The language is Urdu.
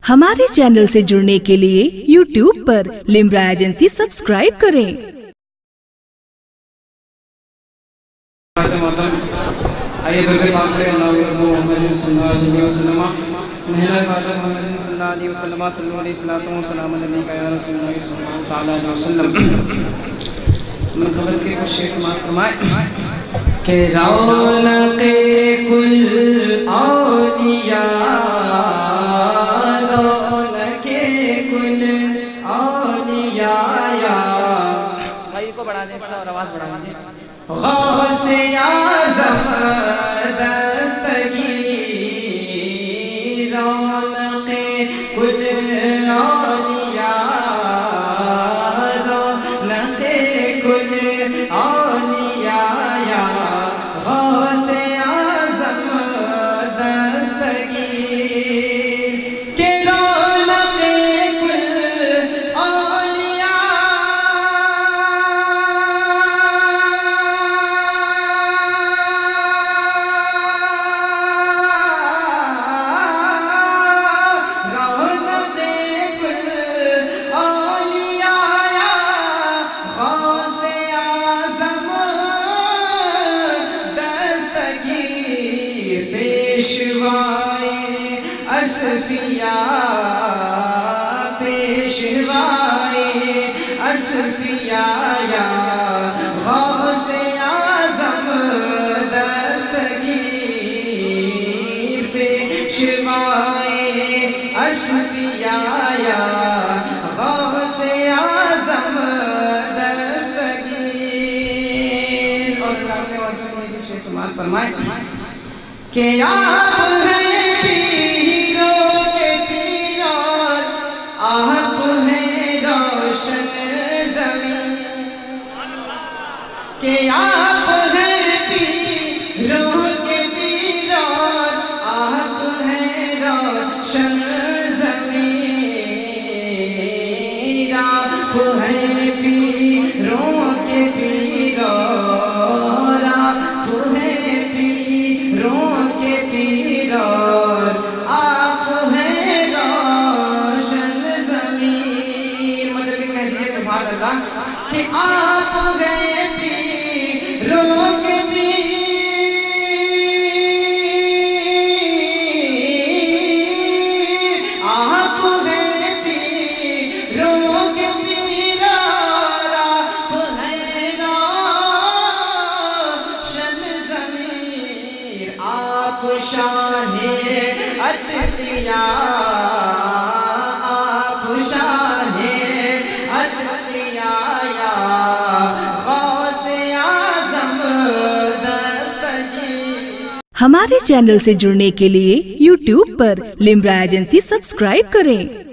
ہمارے چینل سے جڑنے کے لیے YouTube پر لمرا ایجنسی سبسکرائب کریں۔ آئیے درود پاک کریں محمد صلی اللہ علیہ وسلم نہلا محمد صلی اللہ علیہ وسلم صلی اللہ علیہ وسلم علیکہ یا رسول اللہ صلی اللہ علیہ وسلم۔ منقبت کے کچھ شیخ سماعت فرمائے کہ رونق کل اولیاء رونق کل اولیاء بھائی کو بڑھا دیں اس کا اور آواز بڑھا دیں غوث اعظم دستگیر رونق کل اولیاء رونق کل اولیاء غوث اعظم دستگیر کہ رونق کل اولیاء پیشوائے اصفیاء پیشوائے اصفیاء غوث اعظم دستگیر پیشوائے اصفیاء غوث اعظم دستگیر۔ اور سماعت فرمائے کہ آپ ہیں پیروں کے پیران آپ ہیں روشن زمین کہ آپ ہیں پیروں کے پیران آپ ہیں روشن زمین آپ ہیں پیروں کے پیران آپ ہیں پیروں کے پیران آپ ہیں روشن زمین۔ مطلب یہ کہہ دیئے سبحان اللہ کہ آپ گئے پیروں کے پیر آپ گئے پیروں کے پیران آپ ہیں روشن زمین آپ شاہ اتقیاء آپ شاہ اتقیاء غوث اعظم دستگیر۔ ہمارے چینل سے جڑنے کے لیے YouTube پر لمرا ایجنسی سبسکرائب کریں۔